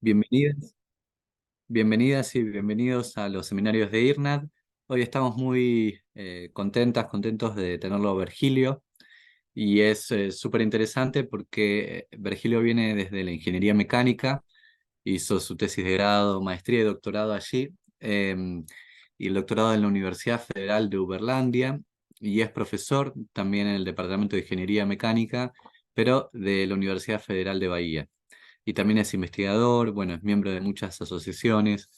Bienvenidas, bienvenidas y bienvenidos a los seminarios de IRNAD. Hoy estamos muy contentos de tenerlo a Virgilio y es súper interesante porque Virgilio viene desde la ingeniería mecánica, hizo su tesis de grado, maestría y doctorado allí, y el doctorado en la Universidad Federal de Uberlandia, y es profesor también en el Departamento de Ingeniería Mecánica, pero de la Universidad Federal de Bahía, y también es investigador, bueno, es miembro de muchas asociaciones,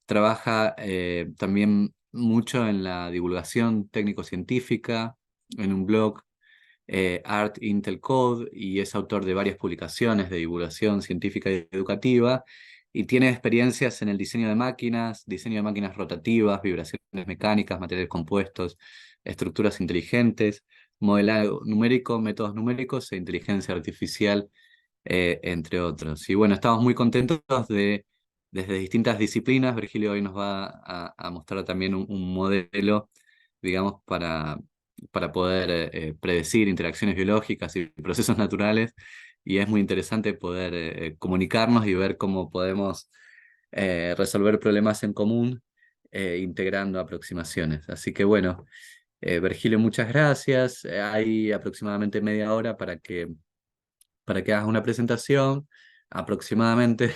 trabaja también mucho en la divulgación técnico-científica, en un blog, Art Intel Code, y es autor de varias publicaciones de divulgación científica y educativa, y tiene experiencias en el diseño de máquinas rotativas, vibraciones mecánicas, materiales compuestos, estructuras inteligentes, modelado numérico, métodos numéricos e inteligencia artificial, entre otros. Y bueno, estamos muy contentos desde distintas disciplinas. Virgilio hoy nos va a mostrar también un modelo, digamos, para poder predecir interacciones biológicas y procesos naturales. Y es muy interesante poder comunicarnos y ver cómo podemos resolver problemas en común, integrando aproximaciones. Así que bueno, Virgilio, muchas gracias. Hay aproximadamente media hora para que hagas una presentación aproximadamente,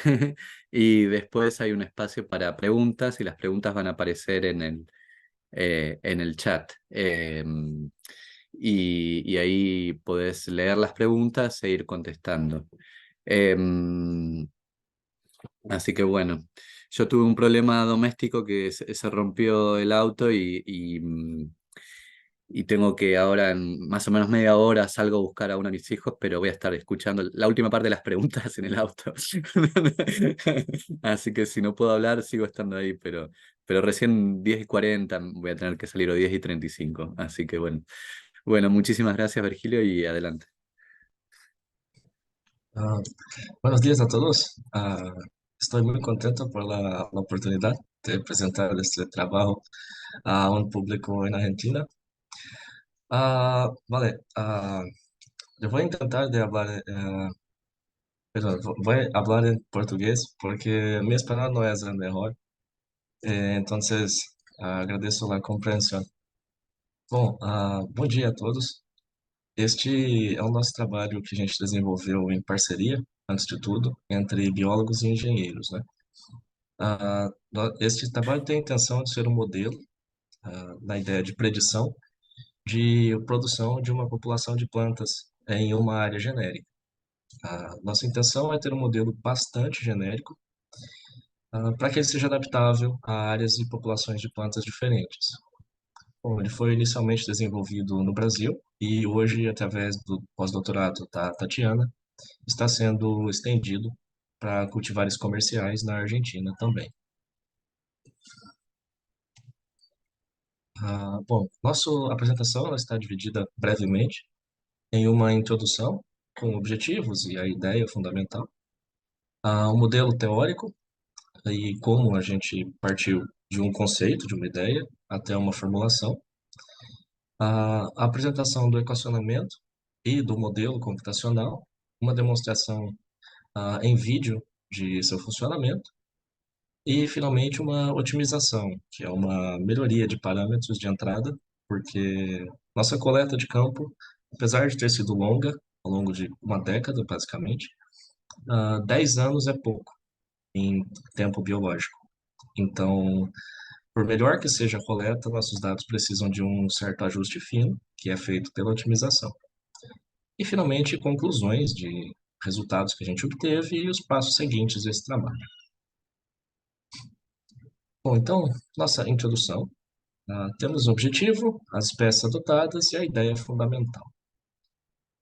y después hay un espacio para preguntas, y las preguntas van a aparecer en el chat. Y ahí podés leer las preguntas e ir contestando. Em, Así que bueno, yo tuve un problema doméstico que se rompió el auto, y tengo que ahora en más o menos media hora salgo a buscar a uno de mis hijos, pero voy a estar escuchando la última parte de las preguntas en el auto. Así que si no puedo hablar, sigo estando ahí, pero recién 10:40 voy a tener que salir, o 10:35. Así que bueno. Bueno, muchísimas gracias, Virgilio, y adelante. Ah, Buenos días a todos. Estoy muy contento por la oportunidad de presentar este trabajo a un público en Argentina. Vale, yo voy a intentar de hablar, perdón, voy a hablar en portugués porque mi español no es el mejor. Entonces, agradeço a compreensão. Bom, bom dia a todos. Este é o nosso trabalho que a gente desenvolveu em parceria, antes de tudo, entre biólogos e engenheiros, né? Este trabalho tem a intenção de ser um modelo, na ideia de predição de produção de uma população de plantas em uma área genérica. Nossa intenção é ter um modelo bastante genérico, para que ele seja adaptável a áreas e populações de plantas diferentes. Bom, ele foi inicialmente desenvolvido no Brasil e hoje, através do pós-doutorado da Tatiana, está sendo estendido para cultivares comerciais na Argentina também. Bom, nossa apresentação ela está dividida brevemente em uma introdução com objetivos e a ideia fundamental, um modelo teórico e como a gente partiu de um conceito, de uma ideia, até uma formulação, a apresentação do equacionamento e do modelo computacional, uma demonstração em vídeo de seu funcionamento e, finalmente, uma otimização, que é uma melhoria de parâmetros de entrada, porque nossa coleta de campo, apesar de ter sido longa, ao longo de uma década, basicamente, 10 anos é pouco em tempo biológico. Então, por melhor que seja a coleta, nossos dados precisam de um certo ajuste fino, que é feito pela otimização. E, finalmente, conclusões de resultados que a gente obteve e os passos seguintes desse trabalho. Bom, então, nossa introdução. Temos o objetivo, as espécies adotadas e a ideia fundamental.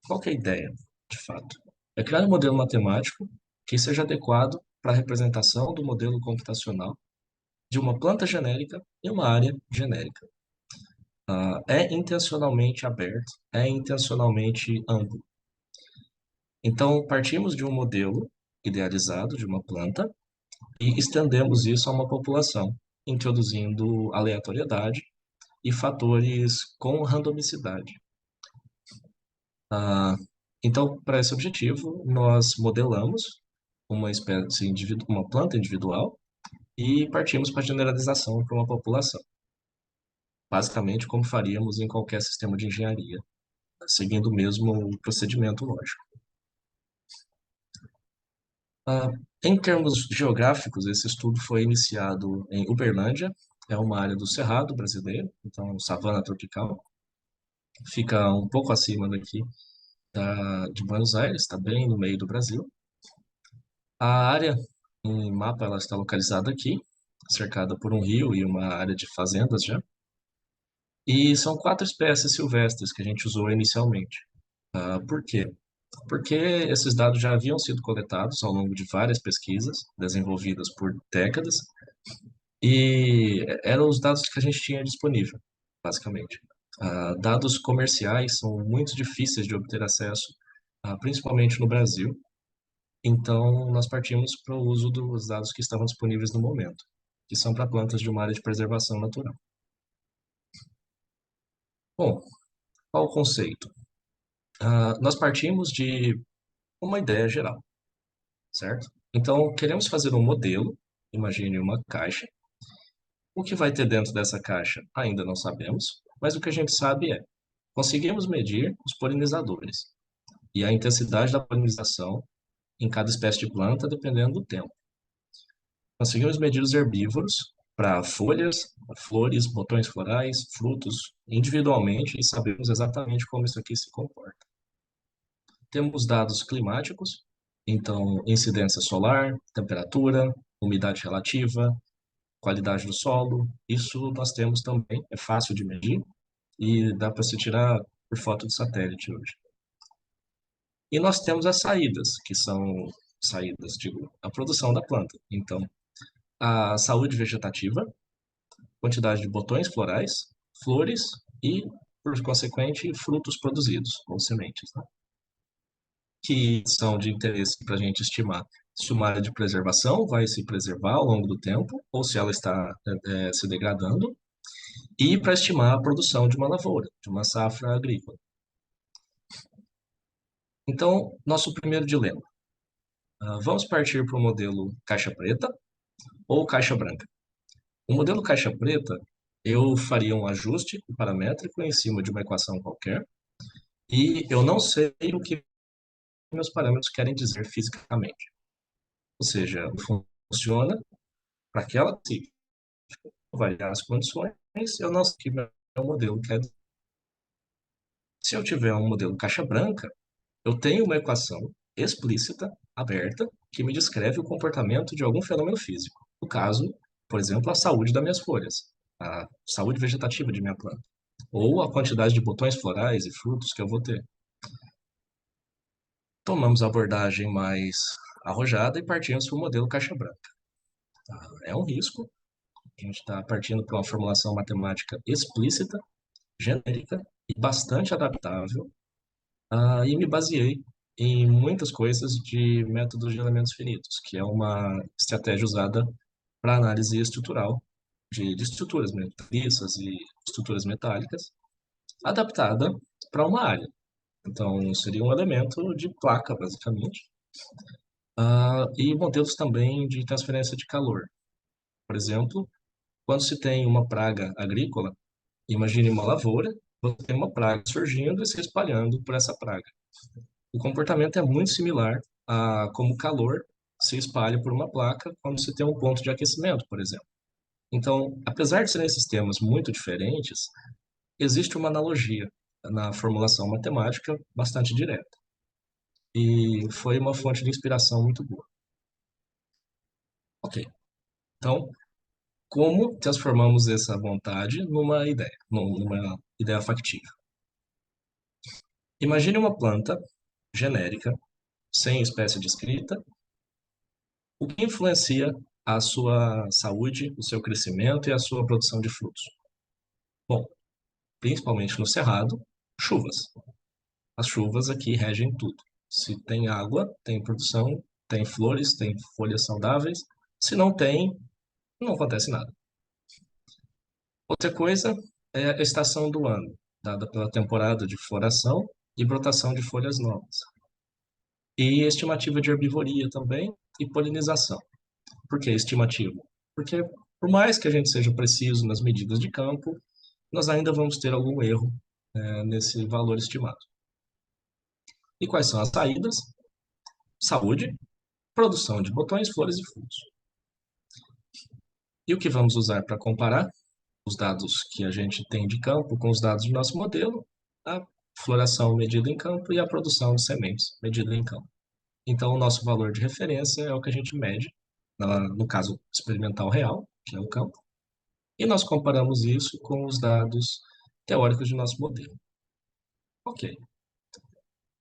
Qual que é a ideia, de fato? É criar um modelo matemático que seja adequado para a representação do modelo computacional de uma planta genérica em uma área genérica. É intencionalmente aberto, é intencionalmente amplo. Então, partimos de um modelo idealizado de uma planta e estendemos isso a uma população, introduzindo aleatoriedade e fatores com randomicidade. Então, para esse objetivo, nós modelamos uma espécie uma planta individual e partimos para a generalização para uma população, basicamente como faríamos em qualquer sistema de engenharia, seguindo o mesmo procedimento lógico. Ah, em termos geográficos, esse estudo foi iniciado em Uberlândia, é uma área do Cerrado brasileiro, então savana tropical, fica um pouco acima daqui de Buenos Aires, está bem no meio do Brasil. A área em mapa ela está localizada aqui, cercada por um rio e uma área de fazendas já. E são 4 espécies silvestres que a gente usou inicialmente. Por quê? Porque esses dados já haviam sido coletados ao longo de várias pesquisas desenvolvidas por décadas e eram os dados que a gente tinha disponível, basicamente. Dados comerciais são muito difíceis de obter acesso, principalmente no Brasil. Então, nós partimos para o uso dos dados que estavam disponíveis no momento, que são para plantas de uma área de preservação natural. Bom, qual o conceito? Nós partimos de uma ideia geral, certo? Então, queremos fazer um modelo, imagine uma caixa. O que vai ter dentro dessa caixa ainda não sabemos, mas o que a gente sabe é, conseguimos medir os polinizadores e a intensidade da polinização em cada espécie de planta, dependendo do tempo. Conseguimos medir os herbívoros para folhas, flores, botões florais, frutos, individualmente e sabemos exatamente como isso aqui se comporta. Temos dados climáticos, então incidência solar, temperatura, umidade relativa, qualidade do solo, isso nós temos também, é fácil de medir e dá para se tirar por foto de satélite hoje. E nós temos as saídas, que são saídas, digo, a produção da planta. Então, a saúde vegetativa, quantidade de botões florais, flores e, por consequente, frutos produzidos, ou sementes, né? Que são de interesse para a gente estimar se uma área de preservação vai se preservar ao longo do tempo ou se ela está se degradando, e para estimar a produção de uma lavoura, de uma safra agrícola. Então, nosso primeiro dilema. Vamos partir para o modelo caixa preta ou caixa branca? O modelo caixa preta, eu faria um ajuste paramétrico em cima de uma equação qualquer, e eu não sei o que meus parâmetros querem dizer fisicamente. Ou seja, funciona para aquela ciclo, variar as condições, eu não sei o que meu modelo quer dizer. Se eu tiver um modelo caixa branca, eu tenho uma equação explícita, aberta, que me descreve o comportamento de algum fenômeno físico. No caso, por exemplo, a saúde das minhas folhas, a saúde vegetativa de minha planta, ou a quantidade de botões florais e frutos que eu vou ter. Tomamos a abordagem mais arrojada e partimos para o modelo caixa branca. É um risco, a gente está partindo para uma formulação matemática explícita, genérica e bastante adaptável, e me baseei em muitas coisas de métodos de elementos finitos, que é uma estratégia usada para análise estrutural de estruturas metalícias e estruturas metálicas, adaptada para uma área. Então, seria um elemento de placa, basicamente, e modelos também de transferência de calor. Por exemplo, quando se tem uma praga agrícola, imagine uma lavoura, você tem uma praga surgindo e se espalhando por essa praga. O comportamento é muito similar a como o calor se espalha por uma placa quando se tem um ponto de aquecimento, por exemplo. Então, apesar de serem sistemas muito diferentes, existe uma analogia na formulação matemática bastante direta. E foi uma fonte de inspiração muito boa. Ok. Então, como transformamos essa vontade numa ideia factível? Imagine uma planta genérica, sem espécie descrita, o que influencia a sua saúde, o seu crescimento e a sua produção de frutos? Bom, principalmente no cerrado, chuvas. As chuvas aqui regem tudo. Se tem água, tem produção, tem flores, tem folhas saudáveis. Se não tem, não acontece nada. Outra coisa é a estação do ano, dada pela temporada de floração e brotação de folhas novas. E estimativa de herbivoria também, e polinização. Por que estimativa? Porque por mais que a gente seja preciso nas medidas de campo, nós ainda vamos ter algum erro nesse valor estimado. E quais são as saídas? Saúde, produção de botões, flores e frutos. E o que vamos usar para comparar os dados que a gente tem de campo com os dados do nosso modelo? A floração medida em campo e a produção de sementes medida em campo. Então, o nosso valor de referência é o que a gente mede, no caso experimental real, que é o campo, e nós comparamos isso com os dados teóricos de nosso modelo. Ok.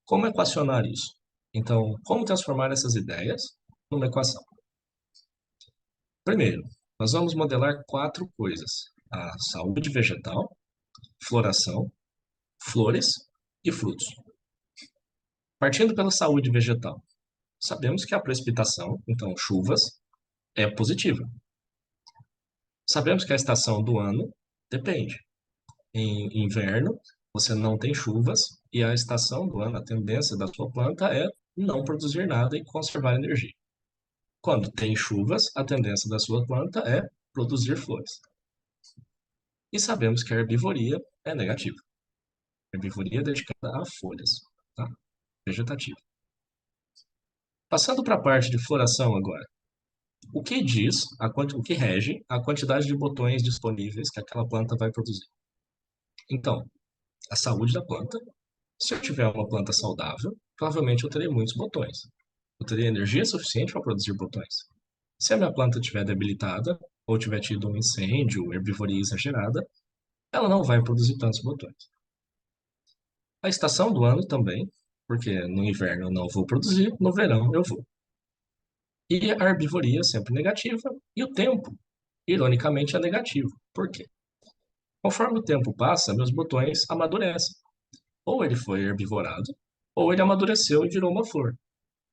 Como equacionar isso? Então, como transformar essas ideias numa equação? Primeiro, nós vamos modelar 4 coisas: a saúde vegetal, floração, flores e frutos. Partindo pela saúde vegetal, sabemos que a precipitação, então chuvas, é positiva. Sabemos que a estação do ano depende. Em inverno, você não tem chuvas e a estação do ano, a tendência da sua planta é não produzir nada e conservar energia. Quando tem chuvas, a tendência da sua planta é produzir flores. E sabemos que a herbivoria é negativa. A herbivoria é dedicada a folhas, tá? Vegetativa. Passando para a parte de floração agora. O que diz, o que rege a quantidade de botões disponíveis que aquela planta vai produzir? Então, a saúde da planta. Se eu tiver uma planta saudável, provavelmente eu terei muitos botões. Eu terei energia suficiente para produzir botões. Se a minha planta estiver debilitada, ou tiver tido um incêndio, herbivoria exagerada, ela não vai produzir tantos botões. A estação do ano também, porque no inverno eu não vou produzir, no verão eu vou. E a herbivoria é sempre negativa, e o tempo, ironicamente, é negativo. Por quê? Conforme o tempo passa, meus botões amadurecem. Ou ele foi herbivorado, ou ele amadureceu e virou uma flor.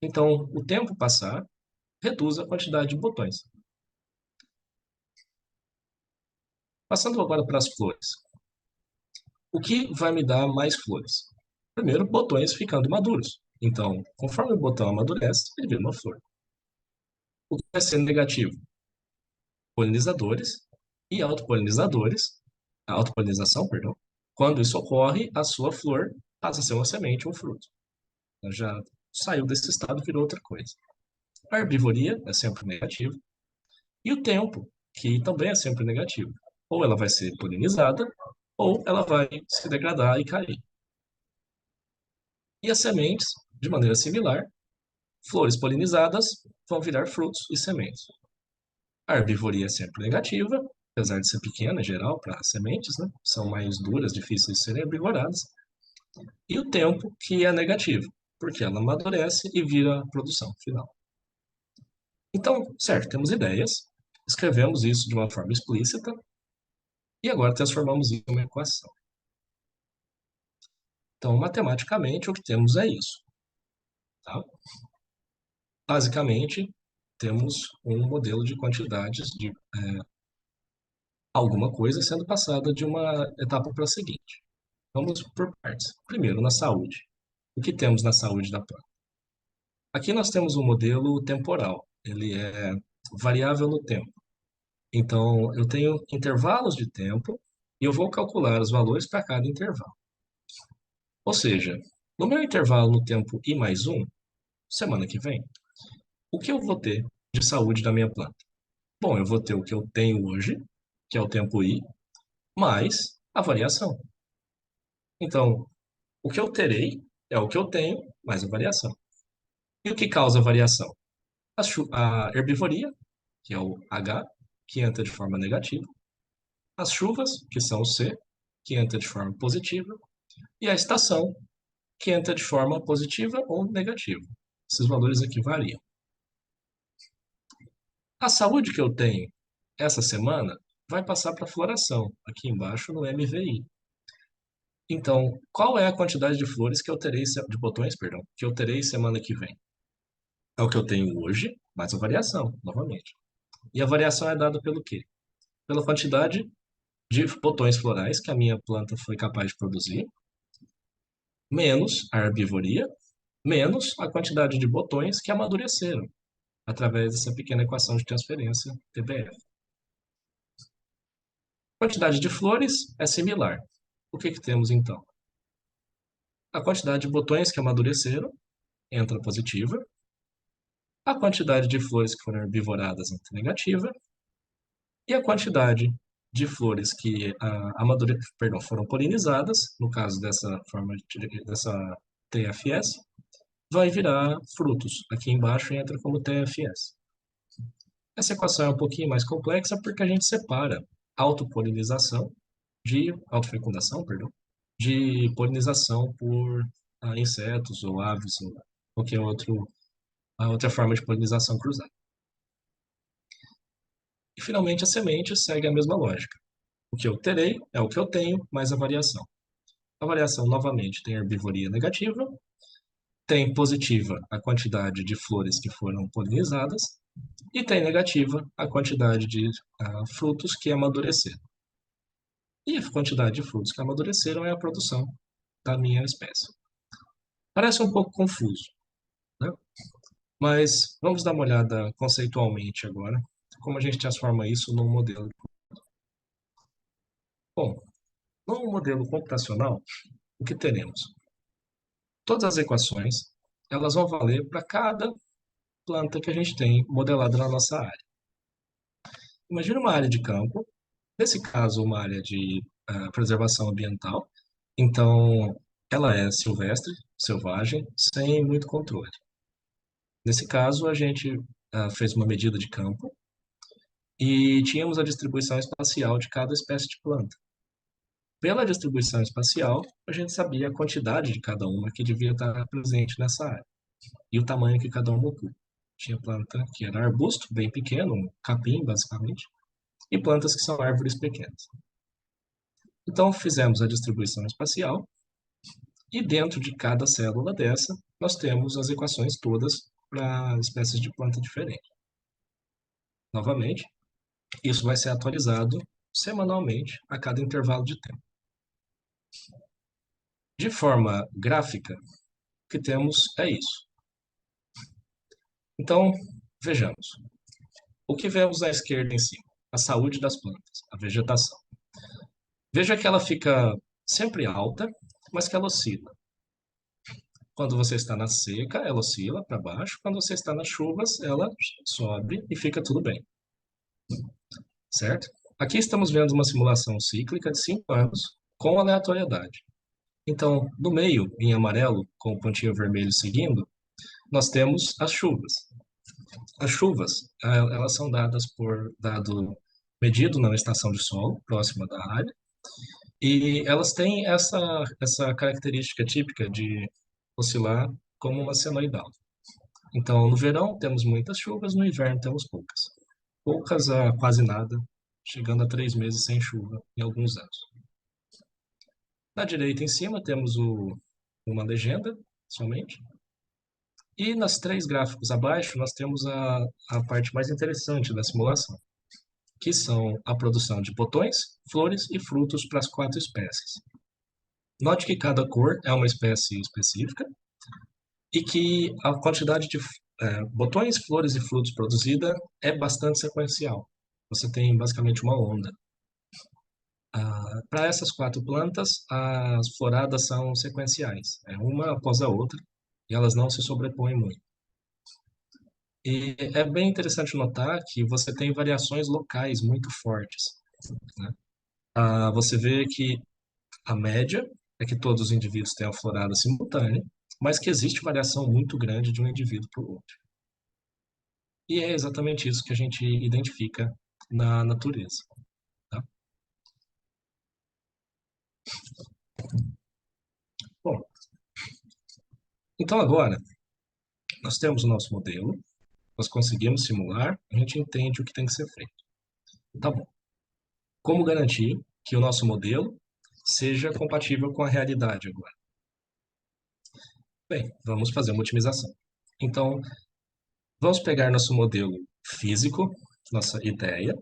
Então, o tempo passar reduz a quantidade de botões. Passando agora para as flores. O que vai me dar mais flores? Primeiro, botões ficando maduros. Então, conforme o botão amadurece, ele vira uma flor. O que vai ser negativo? Polinizadores e autopolinizadores, a autopolinização, perdão. Quando isso ocorre, a sua flor passa a ser uma semente, um fruto. Ela já saiu desse estado e virou outra coisa. A herbivoria é sempre negativa. E o tempo, que também é sempre negativo. Ou ela vai ser polinizada, ou ela vai se degradar e cair. E as sementes, de maneira similar, flores polinizadas vão virar frutos e sementes. A herbivoria é sempre negativa, apesar de ser pequena em geral para sementes, né? São mais duras, difíceis de serem herbivoradas. E o tempo, que é negativo, porque ela amadurece e vira produção final. Então, certo, temos ideias, escrevemos isso de uma forma explícita e agora transformamos isso em uma equação. Então, matematicamente, o que temos é isso. Tá? Basicamente, temos um modelo de quantidades de alguma coisa sendo passada de uma etapa para a seguinte. Vamos por partes. Primeiro, na saúde. O que temos na saúde da planta? Aqui nós temos um modelo temporal. Ele é variável no tempo. Então, eu tenho intervalos de tempo e eu vou calcular os valores para cada intervalo. Ou seja, no meu intervalo no tempo I mais 1, semana que vem, o que eu vou ter de saúde da minha planta? Bom, eu vou ter o que eu tenho hoje, que é o tempo I, mais a variação. Então, o que eu terei é o que eu tenho mais a variação. E o que causa a variação? A herbivoria, que é o H, que entra de forma negativa. As chuvas, que são o C, que entra de forma positiva. E a estação, que entra de forma positiva ou negativa. Esses valores aqui variam. A saúde que eu tenho essa semana vai passar para a floração, aqui embaixo no MVI. Então, qual é a quantidade de flores que eu terei, de botões, perdão, que eu terei semana que vem? É o que eu tenho hoje, mais a variação, novamente. E a variação é dada pelo quê? Pela quantidade de botões florais que a minha planta foi capaz de produzir, menos a herbivoria, menos a quantidade de botões que amadureceram. através dessa pequena equação de transferência TBF. Quantidade de flores é similar. O que que temos então? A quantidade de botões que amadureceram entra positiva, a quantidade de flores que foram herbivораdas entra negativa, e a quantidade de flores que foram polinizadas, no caso dessa TFS, vai virar frutos. Aqui embaixo entra como TFS. Essa equação é um pouquinho mais complexa porque a gente separa autopolinização autofecundação, perdão, de polinização por insetos ou aves ou qualquer outra forma de polinização cruzada. E finalmente a semente segue a mesma lógica. O que eu terei é o que eu tenho mais a variação. A variação novamente tem herbivoria negativa, tem positiva a quantidade de flores que foram polinizadas e tem negativa a quantidade de frutos que amadureceram. E a quantidade de frutos que amadureceram é a produção da minha espécie. Parece um pouco confuso, né? Mas vamos dar uma olhada conceitualmente agora, como a gente transforma isso num modelo. Bom, no modelo computacional, o que teremos? Todas as equações, elas vão valer para cada planta que a gente tem modelada na nossa área. Imagina uma área de campo, nesse caso uma área de preservação ambiental, então ela é silvestre, selvagem, sem muito controle. Nesse caso, a gente fez uma medida de campo e tínhamos a distribuição espacial de cada espécie de planta. Pela distribuição espacial, a gente sabia a quantidade de cada uma que devia estar presente nessa área e o tamanho que cada uma ocupa. Tinha planta que era arbusto, bem pequeno, um capim, basicamente, e plantas que são árvores pequenas. Então, fizemos a distribuição espacial e dentro de cada célula dessa, nós temos as equações todas para espécies de planta diferentes. Novamente, isso vai ser atualizado semanalmente a cada intervalo de tempo. De forma gráfica, o que temos é isso. Então, vejamos. O que vemos à esquerda em cima? A saúde das plantas, a vegetação. Veja que ela fica sempre alta, mas que ela oscila. Quando você está na seca, ela oscila para baixo. Quando você está nas chuvas, ela sobe e fica tudo bem. Certo? Aqui estamos vendo uma simulação cíclica de 5 anos com aleatoriedade. Então, no meio, em amarelo, com o pontinho vermelho seguindo, nós temos as chuvas. As chuvas, elas são dadas por dado medido na estação de solo, próxima da área, e elas têm essa característica típica de oscilar como uma senoidal. Então, no verão temos muitas chuvas, no inverno temos poucas. Poucas a quase nada, chegando a 3 meses sem chuva em alguns anos. Na direita em cima temos uma legenda somente. E nas 3 gráficos abaixo nós temos a parte mais interessante da simulação, que são a produção de botões, flores e frutos para as 4 espécies. Note que cada cor é uma espécie específica e que a quantidade de botões, flores e frutos produzida é bastante sequencial. Você tem basicamente uma onda. Para essas 4 plantas, as floradas são sequenciais, uma após a outra, e elas não se sobrepõem muito. E é bem interessante notar que você tem variações locais muito fortes, né? Você vê que a média é que todos os indivíduos têm a florada simultânea, mas que existe variação muito grande de um indivíduo para o outro. E é exatamente isso que a gente identifica na natureza. Tá? Bom, então agora nós temos o nosso modelo, nós conseguimos simular, a gente entende o que tem que ser feito. Tá bom. Como garantir que o nosso modelo seja compatível com a realidade agora? Bem, vamos fazer uma otimização. Então, vamos pegar nosso modelo físico, nossa ideia,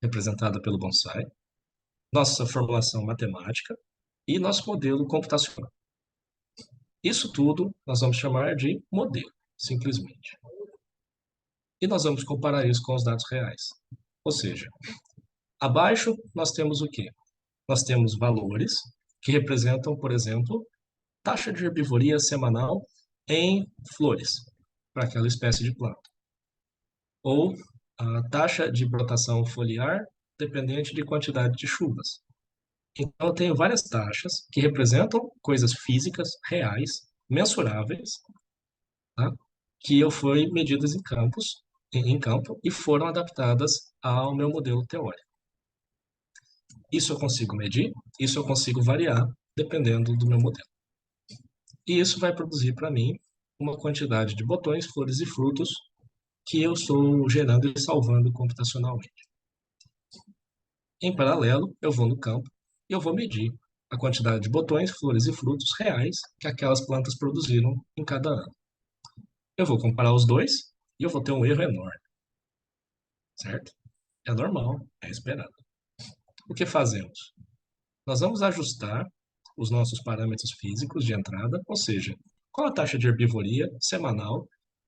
representada pelo bonsai, nossa formulação matemática e nosso modelo computacional. Isso tudo nós vamos chamar de modelo, simplesmente. E nós vamos comparar isso com os dados reais. Ou seja, abaixo nós temos o quê? Nós temos valores que representam, por exemplo, taxa de herbivoria semanal em flores, para aquela espécie de planta. Ou a taxa de brotação foliar dependente de quantidade de chuvas. Então, eu tenho várias taxas que representam coisas físicas, reais, mensuráveis, tá? Que eu fui medidas em campo, e foram adaptadas ao meu modelo teórico. Isso eu consigo medir, isso eu consigo variar, dependendo do meu modelo. E isso vai produzir para mim uma quantidade de botões, flores e frutos que eu estou gerando e salvando computacionalmente. Em paralelo, eu vou no campo e eu vou medir a quantidade de botões, flores e frutos reais que aquelas plantas produziram em cada ano. Eu vou comparar os dois e eu vou ter um erro enorme, certo? É normal, é esperado. O que fazemos? Nós vamos ajustar os nossos parâmetros físicos de entrada, ou seja, qual a taxa de herbivoria semanal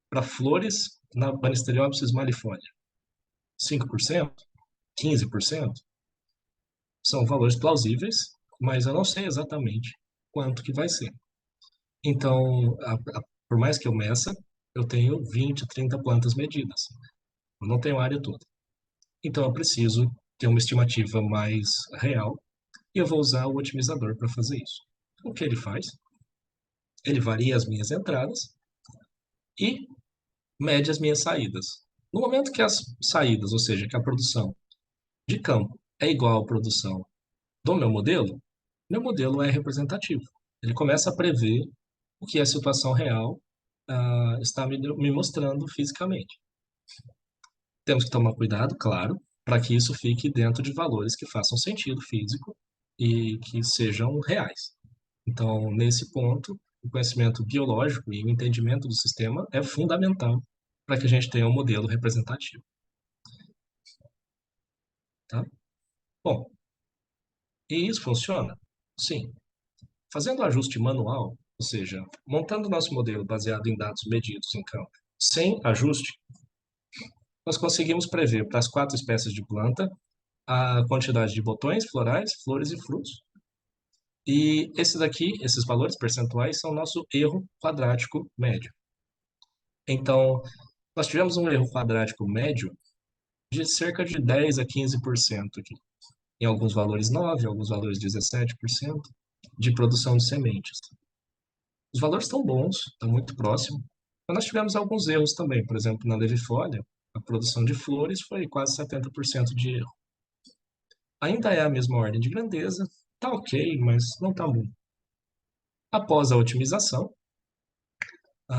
para flores na Banisteriopsis malifolia? 5%? 15%? São valores plausíveis, mas eu não sei exatamente quanto que vai ser. Então, por mais que eu meça, eu tenho 20, 30 plantas medidas. Eu não tenho a área toda. Então, eu preciso ter uma estimativa mais real e eu vou usar o otimizador para fazer isso. O que ele faz? Ele varia as minhas entradas e mede as minhas saídas. No momento que as saídas, ou seja, que a produção de campo é igual à produção do meu modelo é representativo. Ele começa a prever o que a situação real está me mostrando fisicamente. Temos que tomar cuidado, claro, para que isso fique dentro de valores que façam sentido físico e que sejam reais. Então, nesse ponto, o conhecimento biológico e o entendimento do sistema é fundamental para que a gente tenha um modelo representativo. Tá? Bom, e isso funciona? Sim. Fazendo o ajuste manual, ou seja, montando nosso modelo baseado em dados medidos em campo, sem ajuste, nós conseguimos prever para as 4 espécies de planta a quantidade de botões, florais, flores e frutos. E esses valores percentuais, são o nosso erro quadrático médio. Então, nós tivemos um erro quadrático médio de cerca de 10 a 15% aqui. Em alguns valores 9, em alguns valores 17% de produção de sementes. Os valores estão bons, estão muito próximos, mas nós tivemos alguns erros também. Por exemplo, na levifólia, a produção de flores foi quase 70% de erro. Ainda é a mesma ordem de grandeza, tá ok, mas não tá bom. Após a otimização,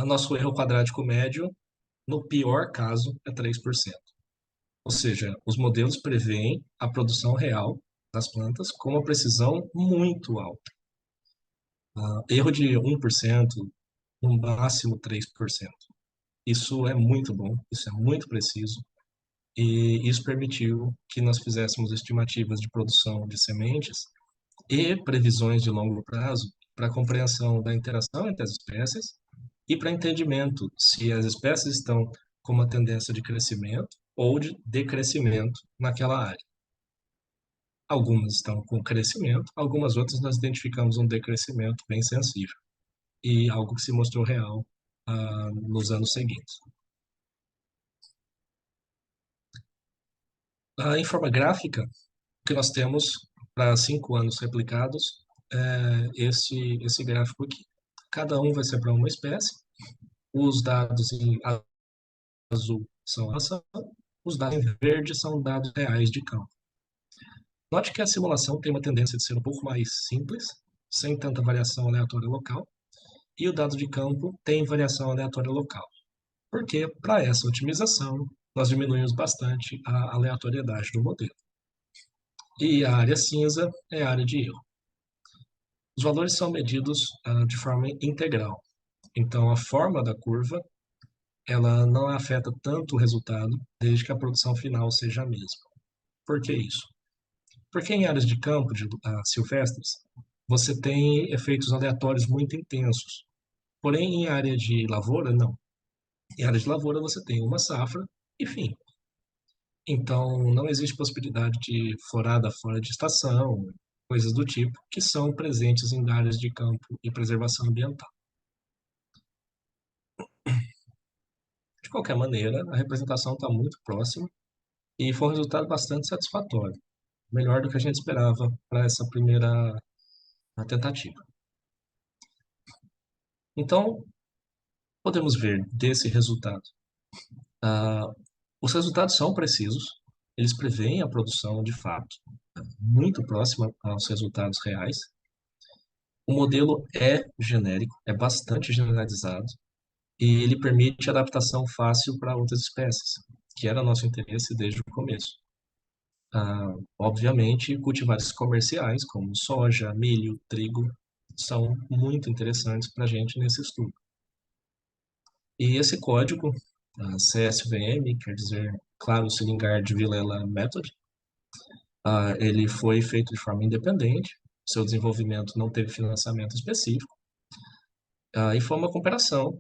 nosso erro quadrático médio, no pior caso, é 3%. Ou seja, os modelos preveem a produção real das plantas com uma precisão muito alta. Erro de 1%, no máximo 3%. Isso é muito bom, isso é muito preciso, e isso permitiu que nós fizéssemos estimativas de produção de sementes e previsões de longo prazo para a compreensão da interação entre as espécies e para entendimento se as espécies estão com uma tendência de crescimento ou de decrescimento naquela área. Algumas estão com crescimento, algumas outras nós identificamos um decrescimento bem sensível, e algo que se mostrou real nos anos seguintes. Em forma gráfica, o que nós temos para 5 anos replicados é esse gráfico aqui. Cada um vai ser para uma espécie. Os dados em azul são a ração, os dados em verde são dados reais de campo. Note que a simulação tem uma tendência de ser um pouco mais simples, sem tanta variação aleatória local, e o dado de campo tem variação aleatória local. Porque, para essa otimização, nós diminuímos bastante a aleatoriedade do modelo. E a área cinza é a área de erro. Os valores são medidos de forma integral. Então, a forma da curva, ela não afeta tanto o resultado, desde que a produção final seja a mesma. Por que isso? Porque em áreas de campo silvestres, você tem efeitos aleatórios muito intensos. Porém, em área de lavoura, não. Em área de lavoura, você tem uma safra enfim. Então, não existe possibilidade de florada fora de estação, coisas do tipo, que são presentes em áreas de campo e preservação ambiental. De qualquer maneira, a representação está muito próxima e foi um resultado bastante satisfatório, melhor do que a gente esperava para essa primeira tentativa. Então, podemos ver desse resultado. ah, os resultados são precisos, eles preveem a produção de fato, muito próxima aos resultados reais. O modelo é genérico, é bastante generalizado, e ele permite adaptação fácil para outras espécies, que era nosso interesse desde o começo. Obviamente, cultivares comerciais, como soja, milho, trigo, são muito interessantes para a gente nesse estudo. E esse código, a CSVM, quer dizer Claro Syringard Villela Method, ele foi feito de forma independente, seu desenvolvimento não teve financiamento específico, e foi uma comparação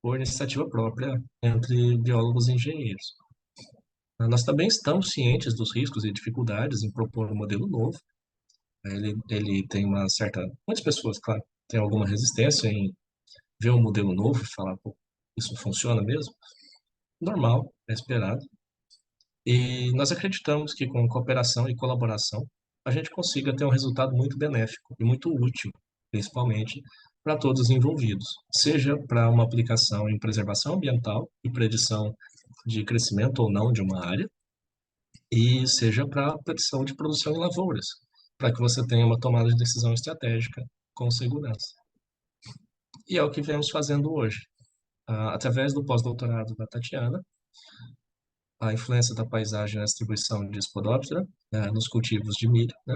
por iniciativa própria entre biólogos e engenheiros. Nós também estamos cientes dos riscos e dificuldades em propor um modelo novo. Ele tem uma certa. Muitas pessoas, claro, têm alguma resistência em ver um modelo novo e falar, pô, isso funciona mesmo? Normal, é esperado. E nós acreditamos que com cooperação e colaboração, a gente consiga ter um resultado muito benéfico e muito útil, principalmente para todos os envolvidos, seja para uma aplicação em preservação ambiental e predição de crescimento ou não de uma área, e seja para a predição de produção em lavouras, para que você tenha uma tomada de decisão estratégica com segurança. E é o que viemos fazendo hoje. Através do pós-doutorado da Tatiana, a influência da paisagem na distribuição de Spodoptera, nos cultivos de milho, né?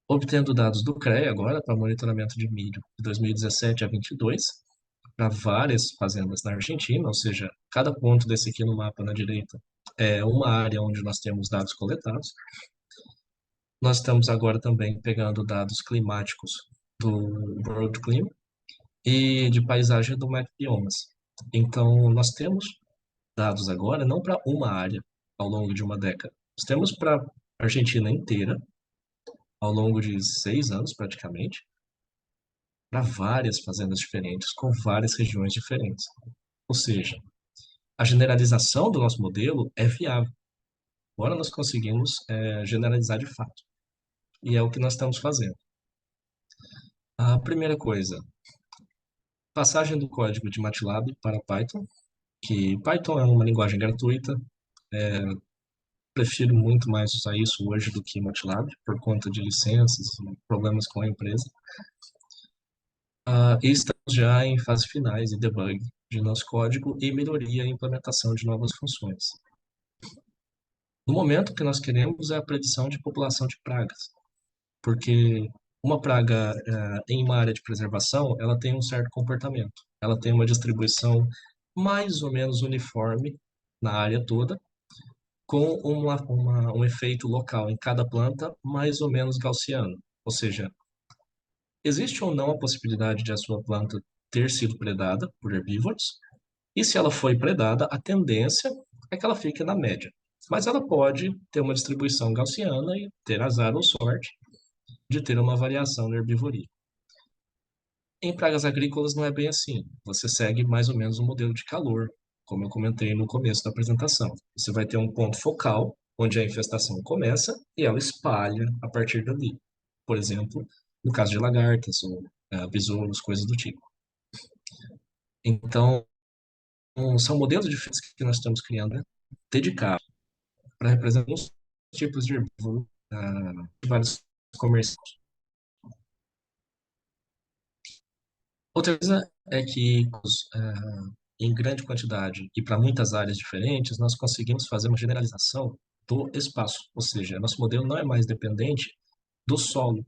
Obtendo dados do CREA agora para monitoramento de milho de 2017 a 22, para várias fazendas na Argentina, ou seja, cada ponto desse aqui no mapa na direita é uma área onde nós temos dados coletados. Nós estamos agora também pegando dados climáticos do World Climate e de paisagem do MapBiomas. Então, nós temos dados agora não para uma área ao longo de uma década. Nós temos para a Argentina inteira, ao longo de 6 anos praticamente, para várias fazendas diferentes, com várias regiões diferentes. Ou seja, a generalização do nosso modelo é viável. Agora nós conseguimos generalizar de fato. E é o que nós estamos fazendo. A primeira coisa, passagem do código de MATLAB para Python, que Python é uma linguagem gratuita. Prefiro muito mais usar isso hoje do que MATLAB, por conta de licenças e problemas com a empresa. E estamos já em fase finais e debug de nosso código e melhoria e implementação de novas funções. No momento, o que nós queremos é a predição de população de pragas, porque uma praga em uma área de preservação, ela tem um certo comportamento, ela tem uma distribuição mais ou menos uniforme na área toda, com um efeito local em cada planta mais ou menos gaussiano. Ou seja, existe ou não a possibilidade de a sua planta ter sido predada por herbívoros, e se ela foi predada, a tendência é que ela fique na média. Mas ela pode ter uma distribuição gaussiana e ter azar ou sorte de ter uma variação na herbivoria. Em pragas agrícolas não é bem assim. Você segue mais ou menos um modelo de calor, como eu comentei no começo da apresentação. Você vai ter um ponto focal, onde a infestação começa e ela espalha a partir dali. Por exemplo, no caso de lagartas ou besouros, coisas do tipo. Então, são modelos diferentes que nós estamos criando, né, dedicados para representar alguns tipos de herbívoro, de vários comerciais. Outra coisa é que, em grande quantidade e para muitas áreas diferentes, nós conseguimos fazer uma generalização do espaço, ou seja, nosso modelo não é mais dependente do solo.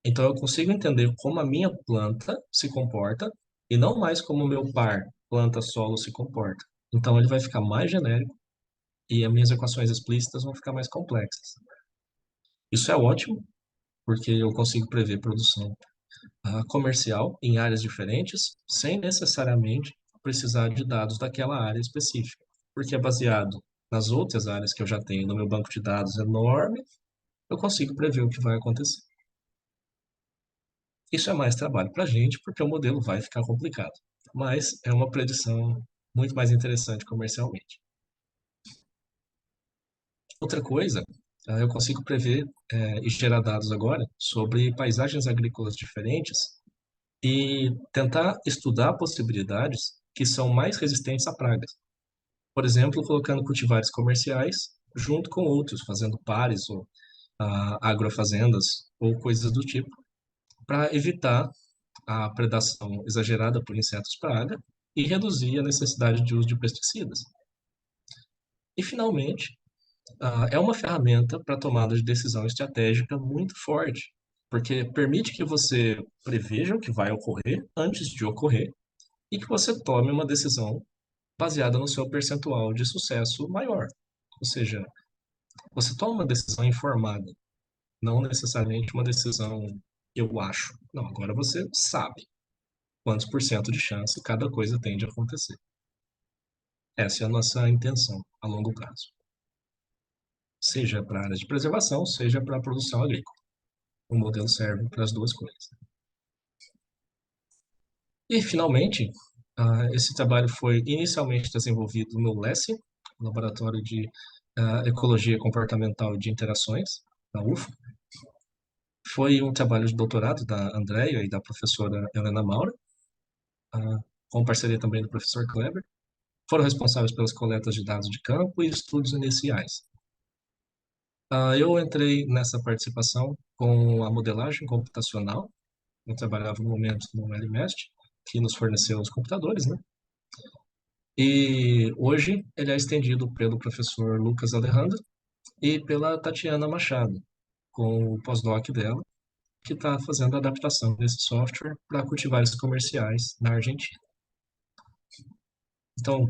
Então, eu consigo entender como a minha planta se comporta e não mais como o meu par planta-solo se comporta. Então, ele vai ficar mais genérico e as minhas equações explícitas vão ficar mais complexas. Isso é ótimo, porque eu consigo prever produção comercial em áreas diferentes, sem necessariamente precisar de dados daquela área específica, porque é baseado nas outras áreas que eu já tenho no meu banco de dados enorme, eu consigo prever o que vai acontecer. Isso é mais trabalho para a gente, porque o modelo vai ficar complicado, mas é uma predição muito mais interessante comercialmente. Outra coisa, eu consigo prever e gerar dados agora sobre paisagens agrícolas diferentes e tentar estudar possibilidades que são mais resistentes a pragas. Por exemplo, colocando cultivares comerciais junto com outros, fazendo pares ou agrofazendas ou coisas do tipo, para evitar a predação exagerada por insetos praga e reduzir a necessidade de uso de pesticidas. E, finalmente, é uma ferramenta para tomada de decisão estratégica muito forte, porque permite que você preveja o que vai ocorrer antes de ocorrer e que você tome uma decisão baseada no seu percentual de sucesso maior. Ou seja, você toma uma decisão informada, não necessariamente uma decisão eu acho. Não, agora você sabe quantos por cento de chance cada coisa tem de acontecer. Essa é a nossa intenção a longo prazo. Seja para a área de preservação, seja para a produção agrícola. O modelo serve para as duas coisas. E, finalmente, esse trabalho foi inicialmente desenvolvido no LESSE, Laboratório de Ecologia Comportamental e de Interações, da UFO. Foi um trabalho de doutorado da Andrea e da professora Helena Maura, com parceria também do professor Kleber. Foram responsáveis pelas coletas de dados de campo e estudos iniciais. Eu entrei nessa participação com a modelagem computacional. Eu trabalhava no momento no LMEST, que nos forneceu os computadores, né? E hoje ele é estendido pelo professor Lucas Alejandro e pela Tatiana Machado, com o pós-doc dela, que está fazendo a adaptação desse software para cultivares comerciais na Argentina. Então,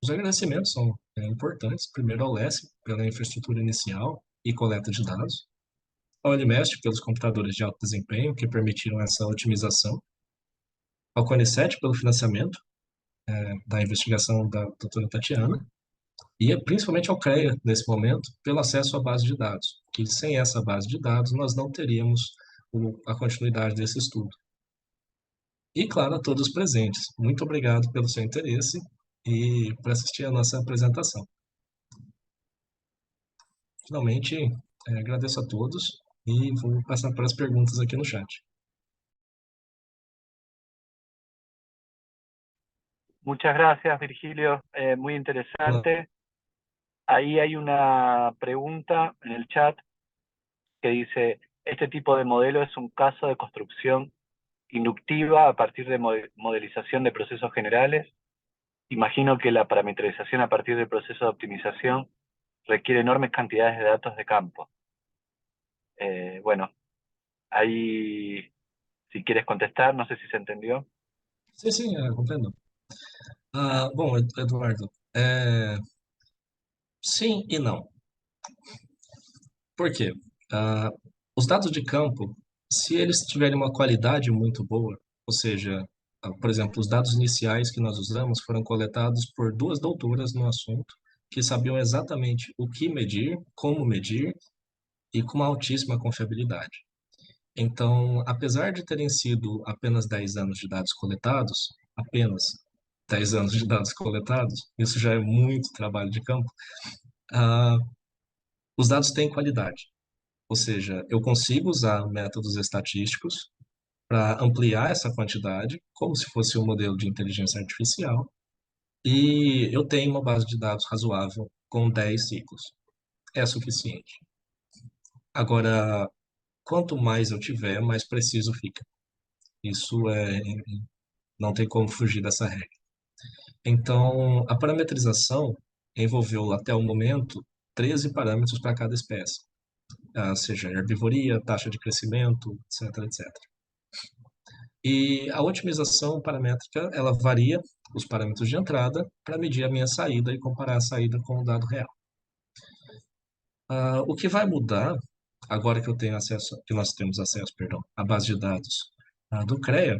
os agradecimentos são importantes. Primeiro ao LESC, pela infraestrutura inicial e coleta de dados. Ao LMEST, pelos computadores de alto desempenho, que permitiram essa otimização. Ao CONICET, pelo financiamento da investigação da doutora Tatiana. E principalmente ao CREA, nesse momento, pelo acesso à base de dados. Que sem essa base de dados, nós não teríamos a continuidade desse estudo. E, claro, a todos os presentes. Muito obrigado pelo seu interesse e por assistir a nossa apresentação. Finalmente, agradeço a todos e vou passar para as perguntas aqui no chat. Muchas gracias, Virgilio. Muy Olá. interesante. Ahí hay una pregunta en el chat que dice, ¿este tipo de modelo es un caso de construcción inductiva a partir de modelización de procesos generales? Imagino que la parametrización a partir del proceso de optimización requiere enormes cantidades de datos de campo. Bueno, ahí, si quieres contestar, no sé si se entendió. Sim, compreendo. Bom, Eduardo, sim e não. Por quê? Os dados de campo, se eles tiverem uma qualidade muito boa, ou seja, por exemplo, os dados iniciais que nós usamos foram coletados por duas doutoras no assunto, que sabiam exatamente o que medir, como medir e com uma altíssima confiabilidade. Então, apesar de terem sido apenas 10 anos de dados coletados, apenas 10 anos de dados coletados, isso já é muito trabalho de campo, os dados têm qualidade. Ou seja, eu consigo usar métodos estatísticos para ampliar essa quantidade, como se fosse um modelo de inteligência artificial, e eu tenho uma base de dados razoável com 10 ciclos. É suficiente. Agora, quanto mais eu tiver, mais preciso fica. Isso não tem como fugir dessa regra. Então, a parametrização envolveu até o momento 13 parâmetros para cada espécie, seja herbivoria, taxa de crescimento, etc, etc. E a otimização paramétrica, ela varia os parâmetros de entrada para medir a minha saída e comparar a saída com o dado real. O que vai mudar agora que nós temos acesso, à base de dados do CREA,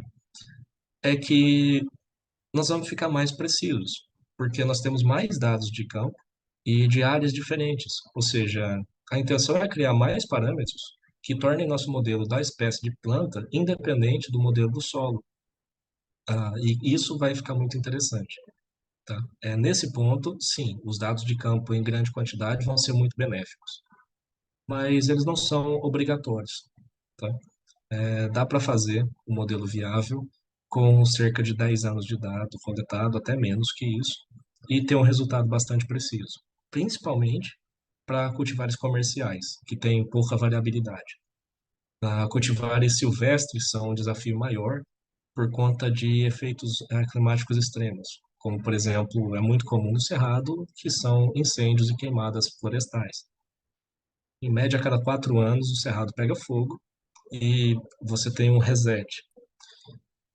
é que nós vamos ficar mais precisos. porque nós temos mais dados de campo e de áreas diferentes. Ou seja, a intenção é criar mais parâmetros que tornem nosso modelo da espécie de planta independente do modelo do solo. E isso vai ficar muito interessante, tá? Nesse ponto, sim, os dados de campo em grande quantidade vão ser muito benéficos, mas eles não são obrigatórios, tá? Dá para fazer um modelo viável com cerca de 10 anos de dado coletado, até menos que isso, e ter um resultado bastante preciso, principalmente para cultivares comerciais, que têm pouca variabilidade. Cultivares silvestres são um desafio maior por conta de efeitos climáticos extremos, como, por exemplo, é muito comum no Cerrado, que são incêndios e queimadas florestais. Em média, a cada 4 anos, o Cerrado pega fogo e você tem um reset.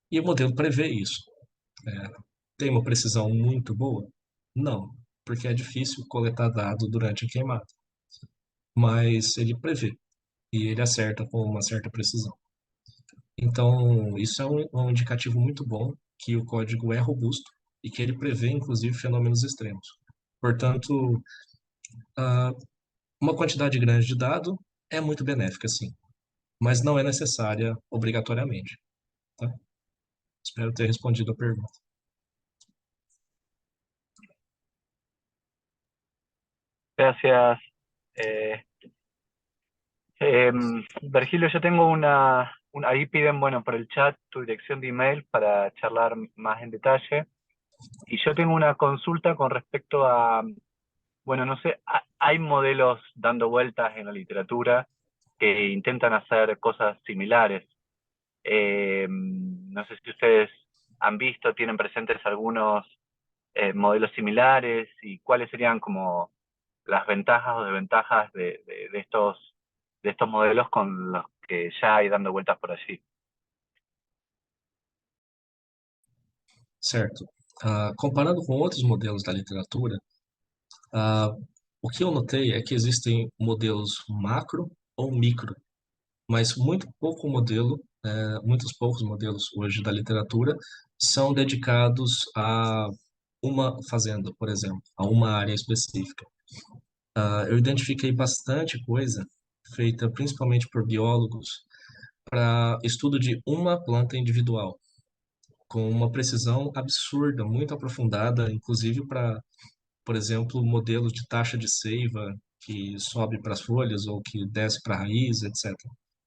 E o modelo prevê isso. Tem uma precisão muito boa? Não, porque é difícil coletar dado durante a queimada. Mas ele prevê e ele acerta com uma certa precisão. Então, isso é um indicativo muito bom que o código é robusto e que ele prevê, inclusive, fenômenos extremos. Portanto, ah, uma quantidade grande de dado é muito benéfica, sim, mas não é necessária obrigatoriamente, tá? Espero ter respondido a pergunta. Gracias. Eh, Virgilio, yo tengo ahí piden, bueno, por el chat tu dirección de email para charlar más en detalle. Y yo tengo una consulta con respecto a, bueno, no sé, hay modelos dando vueltas en la literatura que intentan hacer cosas similares. No sé si ustedes han visto, tienen presentes algunos modelos similares y cuáles serían como las ventajas o desventajas de estos modelos con los que ya hay dando vueltas por allí. Certo. Comparando com outros modelos da literatura, ah, o que eu notei é que existem modelos macro ou micro, mas muitos poucos modelos hoje da literatura são dedicados a uma fazenda, por exemplo, a uma área específica. Eu identifiquei bastante coisa feita principalmente por biólogos para estudo de uma planta individual, com uma precisão absurda, muito aprofundada, inclusive para, por exemplo, modelos de taxa de seiva que sobe para as folhas ou que desce para a raiz, etc.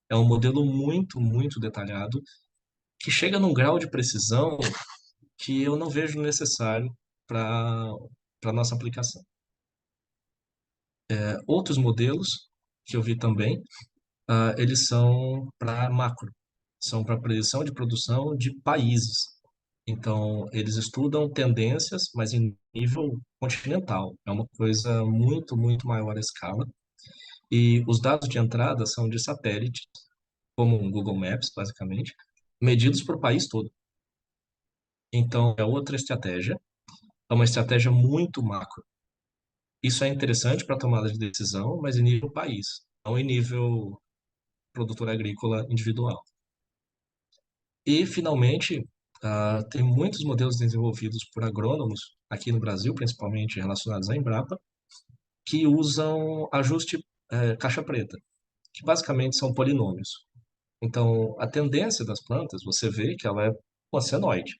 É um modelo muito, muito detalhado que chega num grau de precisão que eu não vejo necessário para nossa aplicação. Outros modelos que eu vi também, eles são para macro, são para predição de produção de países. Então, eles estudam tendências, mas em nível continental. É uma coisa muito, muito maior a escala. E os dados de entrada são de satélites, como um Google Maps, basicamente, medidos para o país todo. Então, é outra estratégia, é uma estratégia muito macro. Isso é interessante para tomada de decisão, mas em nível país, não em nível produtor agrícola individual. E, finalmente, tem muitos modelos desenvolvidos por agrônomos, aqui no Brasil, principalmente relacionados à Embrapa, que usam ajuste caixa preta, que basicamente são polinômios. Então, a tendência das plantas, você vê que ela é uma senoide,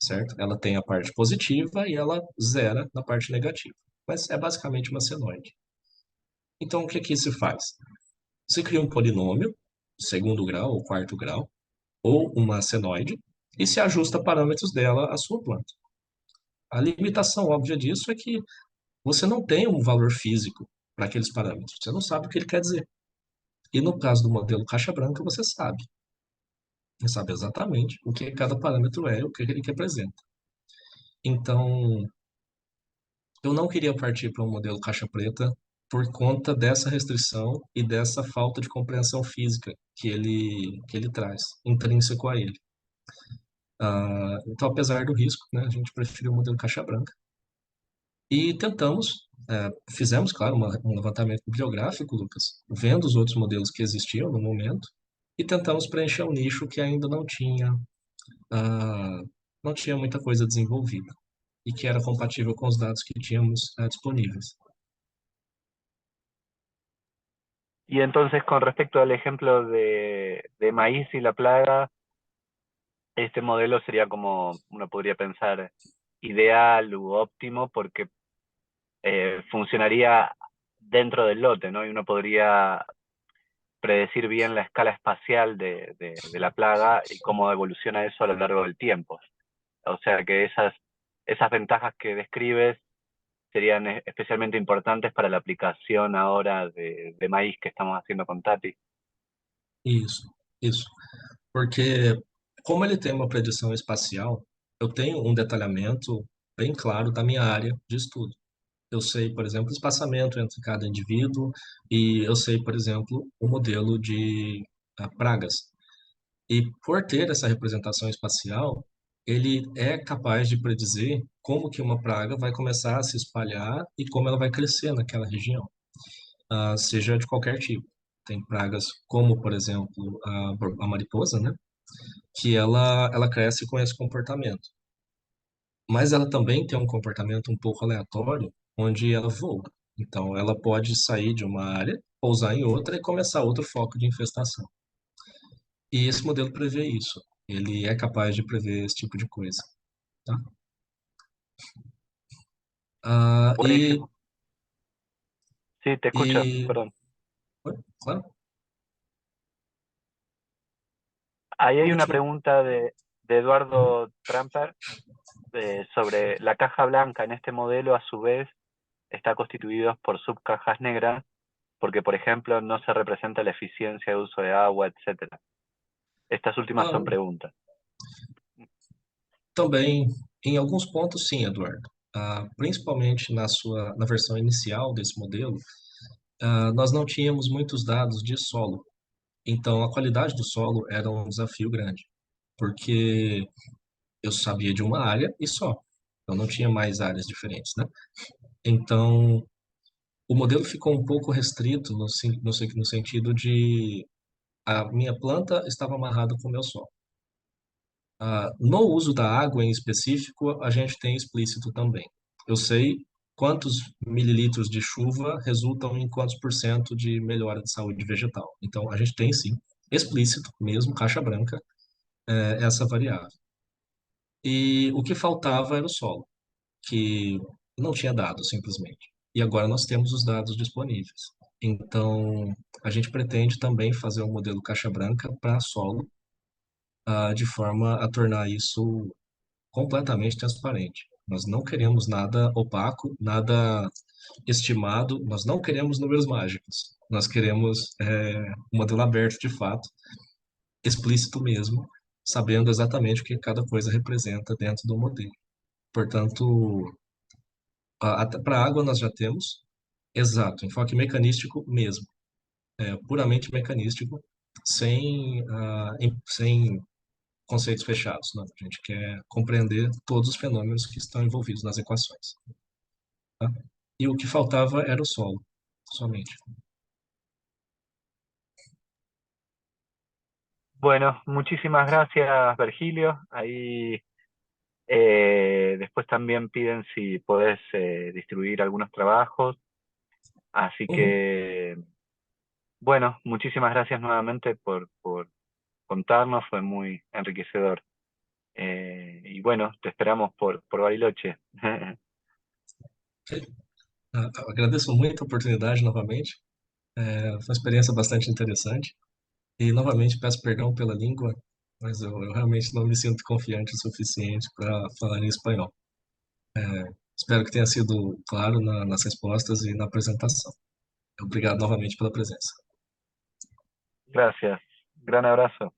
certo? Ela tem a parte positiva e ela zera na parte negativa, mas é basicamente uma senoide. Então, o que que se faz? Você cria um polinômio, segundo grau ou quarto grau, ou uma senoide, e se ajusta parâmetros dela à sua planta. A limitação óbvia disso é que você não tem um valor físico para aqueles parâmetros, você não sabe o que ele quer dizer. E no caso do modelo caixa branca, você sabe. Você sabe exatamente o que cada parâmetro é, o que ele representa. Então, eu não queria partir para um modelo caixa preta por conta dessa restrição e dessa falta de compreensão física que ele traz, intrínseco a ele. Então, apesar do risco, né, a gente preferiu o modelo caixa branca. E fizemos, claro, um levantamento bibliográfico, Lucas, vendo os outros modelos que existiam no momento, e tentamos preencher um nicho que ainda não tinha muita coisa desenvolvida. e que era compatível com os dados que tínhamos disponíveis. Y entonces, con respecto al ejemplo de maíz y la plaga, este modelo sería como uno podría pensar ideal u óptimo porque funcionaría dentro del lote, ¿no? Y uno podría predecir bien la escala espacial de la plaga y cómo evoluciona eso a lo largo del tiempo. O sea que esas ventajas que describes serían especialmente importantes para la aplicación ahora de maíz que estamos haciendo con Tati. Isso, isso. Porque, como ele tem uma predição espacial, eu tenho um detalhamento bem claro da minha área de estudo. Eu sei, por exemplo, o espaçamento entre cada indivíduo e eu sei, por exemplo, o modelo de pragas. E por ter essa representação espacial, ele é capaz de predizer como que uma praga vai começar a se espalhar e como ela vai crescer naquela região, seja de qualquer tipo. Tem pragas como, por exemplo, a mariposa, né? Que ela cresce com esse comportamento. Mas ela também tem um comportamento um pouco aleatório, onde ela voa. Então, ela pode sair de uma área, pousar em outra e começar outro foco de infestação. E esse modelo prevê isso. Ele é capaz de prever esse tipo de coisa, tá? Ah, e, Buenísimo. Sí, te escucho, e... perdón. Oi, claro. Ahí A hay una última... pregunta de Uhum. Eduardo Tramper sobre la caja blanca en este modelo, a su vez, está constituido por subcajas negras, porque, por ejemplo, no se representa la eficiencia de uso de agua, etcétera. Estas últimas Ah, son preguntas. também, em alguns pontos, sim, Eduardo. Principalmente na versão inicial desse modelo, nós não tínhamos muitos dados de solo. Então, a qualidade do solo era um desafio grande, porque eu sabia de uma área e só. Eu não tinha mais áreas diferentes, né? Então, o modelo ficou um pouco restrito no sentido de a minha planta estava amarrada com o meu solo. No uso da água em específico, a gente tem explícito também. Eu sei quantos mililitros de chuva resultam em quantos por cento de melhora de saúde vegetal. Então, a gente tem sim, explícito mesmo, caixa branca, essa variável. E o que faltava era o solo, que não tinha dados simplesmente. E agora nós temos os dados disponíveis. Então, a gente pretende também fazer um modelo caixa branca para solo, de forma a tornar isso completamente transparente. Nós não queremos nada opaco, nada estimado, nós não queremos números mágicos. Nós queremos um modelo aberto de fato, explícito mesmo, sabendo exatamente o que cada coisa representa dentro do modelo. Portanto, para a água nós já temos, exato, enfoque mecanístico mesmo, puramente mecanístico, sem conceitos fechados. Não. A gente quer compreender todos os fenômenos que estão envolvidos nas equações. Tá? E o que faltava era o solo, somente. Bueno, muchísimas gracias, Virgilio. Ahí después también piden si podés distribuir algunos trabajos. Así Uhum. que, bueno, muchísimas gracias nuevamente por contarnos, fue muy enriquecedor. Y bueno, te esperamos por Bariloche. Agradeço muito a oportunidade novamente. Foi uma experiência bastante interessante. E novamente peço perdão pela língua, mas eu realmente não me sinto confiante o suficiente para falar em espanhol. Espero que tenha sido claro nas respostas e na apresentação. Obrigado novamente pela presença. Gracias. Gran abrazo.